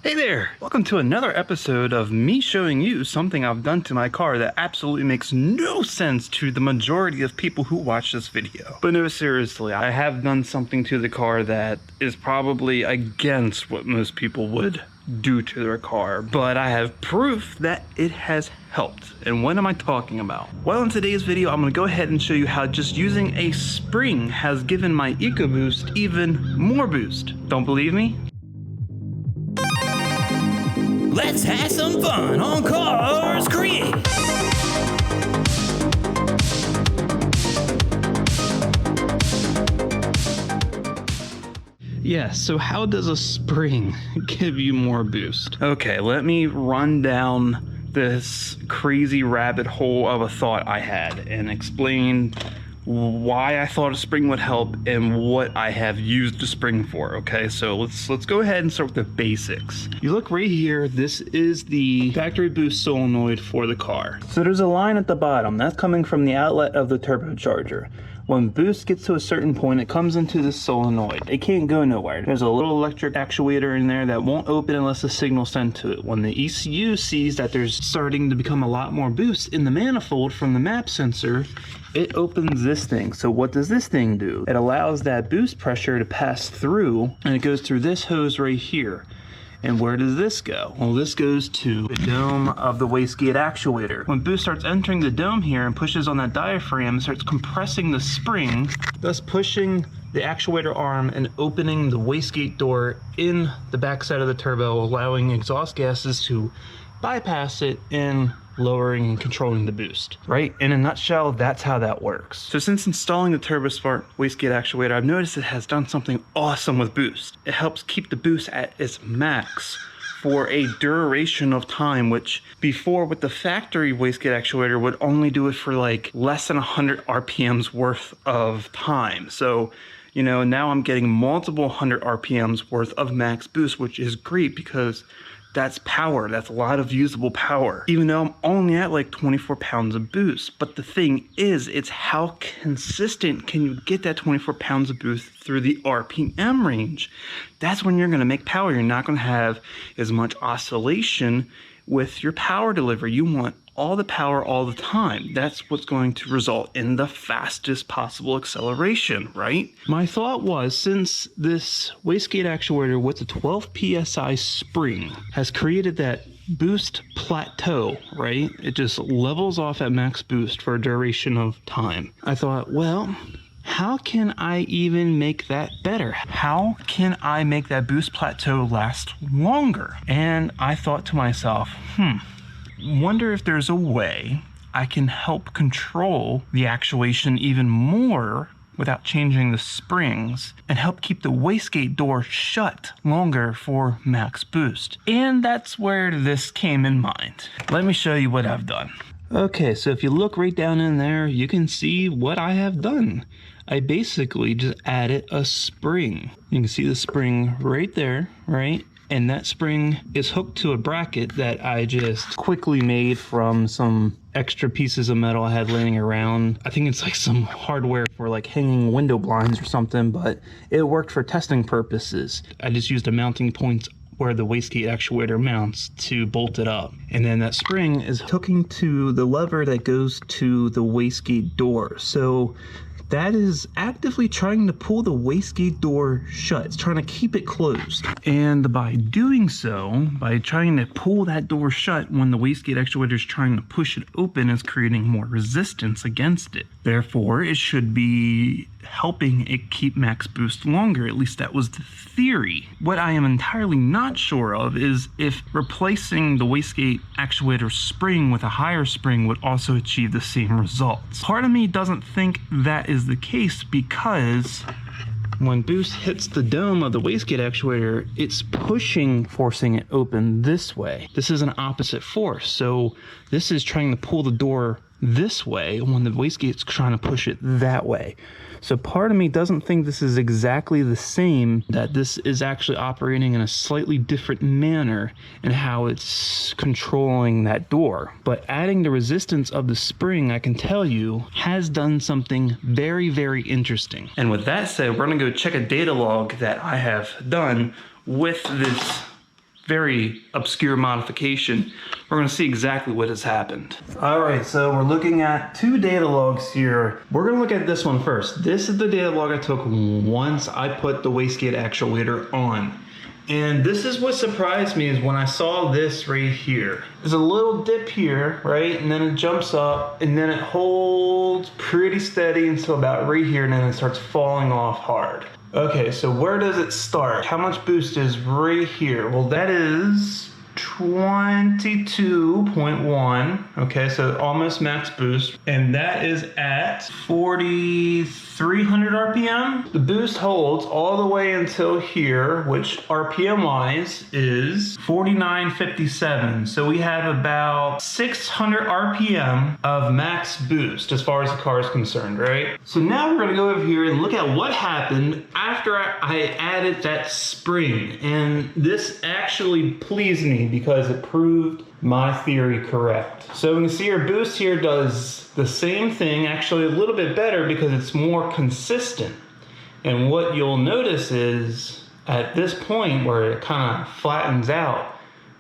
Hey there! Welcome to another episode of me showing you something I've done to my car that absolutely makes no sense to the majority of people who watch this video. But no, seriously, I have done something to the car that is probably against what most people would do to their car, but I have proof that it has helped. And what am I talking about? Well, in today's video, I'm going to go ahead and show you how just using a spring has given my Ecoboost even more boost. Don't believe me? Let's have some fun on Karz Kreated. Yeah, so how does a spring give you more boost? Okay, let me run down this crazy rabbit hole of a thought I had and explain why I thought a spring would help and what I have used the spring for. Okay, so let's go ahead and start with the basics. You look right here, this is the factory boost solenoid for the car. So there's a line at the bottom that's coming from the outlet of the turbocharger. When boost gets to a certain point, it comes into this solenoid. It can't go nowhere. There's a little electric actuator in there that won't open unless a signal sent to it. When the ECU sees that there's starting to become a lot more boost in the manifold from the MAP sensor, it opens this thing. So what does this thing do? It allows that boost pressure to pass through, and it goes through this hose right here. And where does this go? Well, this goes to the dome of the wastegate actuator. When boost starts entering the dome here and pushes on that diaphragm, it starts compressing the spring, thus pushing the actuator arm and opening the wastegate door in the backside of the turbo, allowing exhaust gases to bypass it and lowering and controlling the boost. Right? In a nutshell, that's how that works. So since installing the TurboSmart wastegate actuator, I've noticed it has done something awesome with boost. It helps keep the boost at its max for a duration of time, which before with the factory wastegate actuator would only do it for like less than 100 RPMs worth of time. So, you know, now I'm getting multiple 100 RPMs worth of max boost, which is great because that's power. That's a lot of usable power, even though I'm only at like 24 pounds of boost. But the thing is, it's how consistent can you get that 24 pounds of boost through the RPM range. That's when you're going to make power. You're not going to have as much oscillation with your power delivery. You want all the power all the time. That's what's going to result in the fastest possible acceleration, right? My thought was, since this wastegate actuator with the 12 PSI spring has created that boost plateau, right? It just levels off at max boost for a duration of time. I thought, well, how can I even make that better? How can I make that boost plateau last longer? And I thought to myself, wonder if there's a way I can help control the actuation even more without changing the springs and help keep the wastegate door shut longer for max boost. And that's where this came in mind. Let me show you what I've done. Okay, so if you look right down in there, you can see what I have done. I basically just added a spring. You can see the spring right there, right? And that spring is hooked to a bracket that I just quickly made from some extra pieces of metal I had laying around. I think it's like some hardware for like hanging window blinds or something, but it worked for testing purposes. I just used a mounting point where the wastegate actuator mounts to bolt it up. And then that spring is hooking to the lever that goes to the wastegate door. So that is actively trying to pull the wastegate door shut. It's trying to keep it closed. And by doing so, by trying to pull that door shut when the wastegate actuator is trying to push it open, it's creating more resistance against it. Therefore, it should be helping it keep max boost longer. At least that was the theory. What I am entirely not sure of is if replacing the wastegate actuator spring with a higher spring would also achieve the same results. Part of me doesn't think that is the case because when boost hits the dome of the wastegate actuator, it's forcing it open this way. This is an opposite force. So this is trying to pull the door this way when the wastegate's trying to push it that way. So part of me doesn't think this is exactly the same, that this is actually operating in a slightly different manner in how it's controlling that door. But adding the resistance of the spring, I can tell you, has done something very, very interesting. And with that said, we're gonna go check a data log that I have done with this very obscure modification, we're going to see exactly what has happened. All right, so we're looking at 2 data logs here. We're going to look at this one first. This is the data log I took once I put the wastegate actuator on. And this is what surprised me is when I saw this right here. There's a little dip here, right? And then it jumps up and then it holds pretty steady until about right here, and then it starts falling off hard. Okay, so where does it start? How much boost is right here? Well, that is 22.1. Okay, so almost max boost. And that is at 4,300 RPM. The boost holds all the way until here, which RPM wise is 49.57. So we have about 600 RPM of max boost as far as the car is concerned, right? So now we're gonna go over here and look at what happened after I added that spring. And this actually pleased me because it proved my theory correct. So we can see our boost here does the same thing, actually a little bit better because it's more consistent. And what you'll notice is at this point where it kind of flattens out,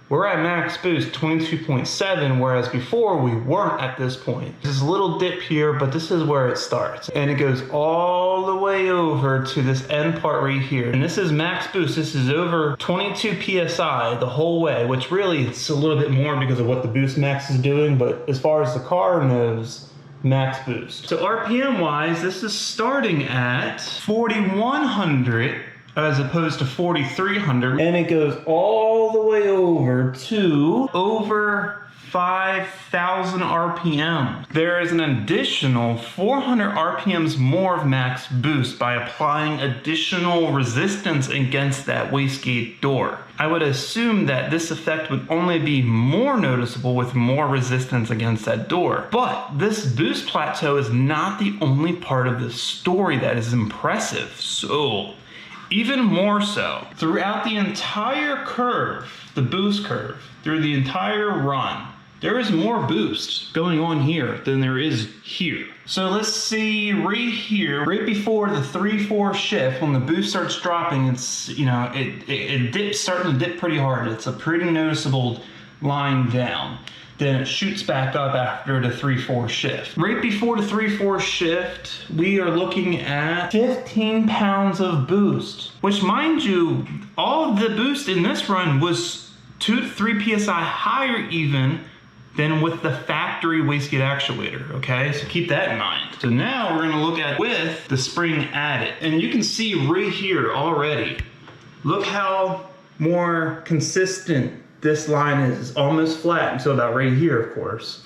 we're at max boost 22.7, whereas before we weren't at this point. There's a little dip here, but this is where it starts. And it goes all the way over to this end part right here. And this is max boost. This is over 22 PSI the whole way, which really it's a little bit more because of what the boost max is doing. But as far as the car knows, max boost. So RPM wise, this is starting at 4,100 as opposed to 4,300, and it goes all the way over to over 5,000 RPM. There is an additional 400 RPMs more of max boost by applying additional resistance against that wastegate door. I would assume that this effect would only be more noticeable with more resistance against that door. But this boost plateau is not the only part of the story that is impressive. So even more so, throughout the entire curve, the boost curve, through the entire run, there is more boost going on here than there is here. So let's see right here, right before the 3-4 shift, when the boost starts dropping, it's, you know, it dips, starting to dip pretty hard. It's a pretty noticeable line down. Then it shoots back up after the 3-4 shift. Right before the 3-4 shift, we are looking at 15 pounds of boost, which, mind you, all of the boost in this run was 2 to 3 PSI higher even than with the factory wastegate actuator, okay? So keep that in mind. So now we're gonna look at with the spring added. And you can see right here already, look how more consistent this line is, almost flat until about right here, of course,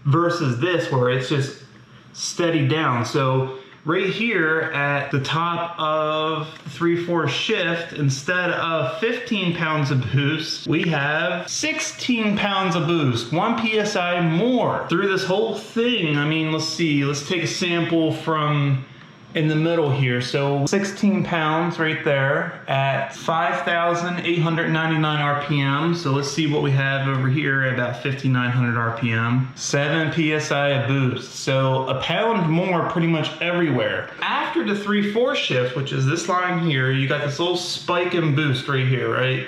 versus this where it's just steady down. So right here at the top of the 3-4 shift, instead of 15 pounds of boost, we have 16 pounds of boost, 1 PSI more through this whole thing. I mean, let's see, let's take a sample from in the middle here. So 16 pounds right there at 5,899 RPM. So let's see what we have over here at about 5,900 RPM. 7 PSI of boost. So a pound more pretty much everywhere. After the 3-4 shift, which is this line here, you got this little spike in boost right here, right?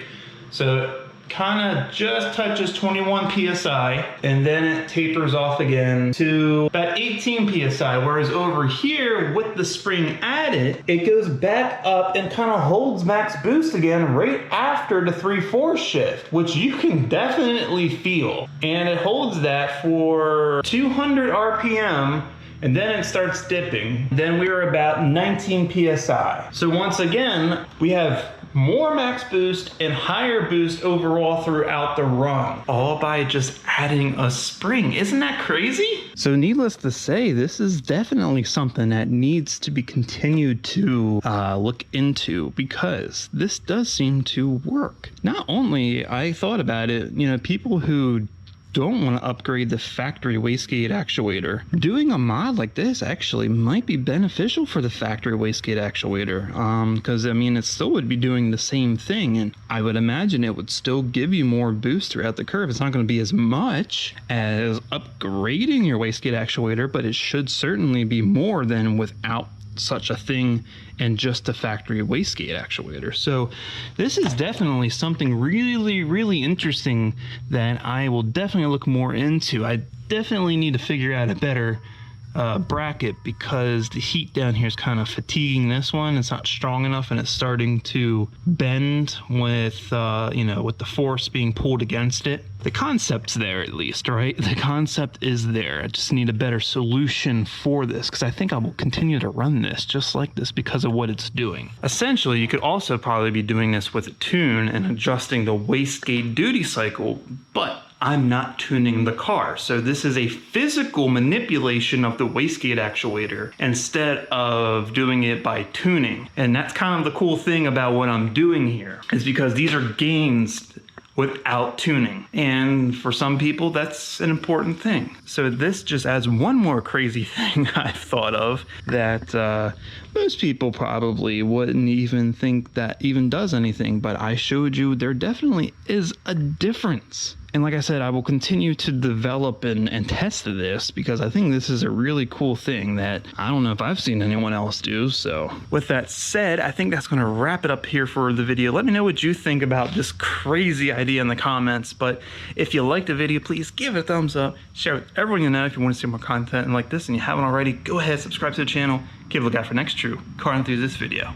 So kind of just touches 21 PSI, and then it tapers off again to about 18 PSI, whereas over here with the spring added, it goes back up and kind of holds max boost again right after the 3-4 shift, which you can definitely feel. And it holds that for 200 RPM, and then it starts dipping. Then we were about 19 PSI. So once again, we have more max boost and higher boost overall throughout the run, all by just adding a spring. Isn't that crazy? So needless to say, this is definitely something that needs to be continued to look into, because this does seem to work. Not only, I thought about it, you know, people who don't want to upgrade the factory wastegate actuator, doing a mod like this actually might be beneficial for the factory wastegate actuator, because I mean, it still would be doing the same thing, and I would imagine it would still give you more boost throughout the curve. It's not going to be as much as upgrading your wastegate actuator, but it should certainly be more than without such a thing in just a factory wastegate actuator. So this is definitely something really, really interesting that I will definitely look more into. I definitely need to figure out a better bracket, because the heat down here is kind of fatiguing this one. It's not strong enough, and it's starting to bend with you know, with the force being pulled against it. The concept's there, at least, right? The concept is there. I just need a better solution for this, because I think I will continue to run this just like this because of what it's doing. Essentially, you could also probably be doing this with a tune and adjusting the wastegate duty cycle, but I'm not tuning the car. So this is a physical manipulation of the wastegate actuator instead of doing it by tuning. And that's kind of the cool thing about what I'm doing here, is because these are gains without tuning. And for some people, that's an important thing. So this just adds one more crazy thing I've thought of that most people probably wouldn't even think that even does anything, but I showed you there definitely is a difference. And like I said, I will continue to develop and test this, because I think this is a really cool thing that I don't know if I've seen anyone else do. So with that said, I think that's going to wrap it up here for the video. Let me know what you think about this crazy idea in the comments. But if you liked the video, please give it a thumbs up. Share with everyone you know if you want to see more content like this and you haven't already. Go ahead, subscribe to the channel. Keep a lookout for next true car enthusiast video.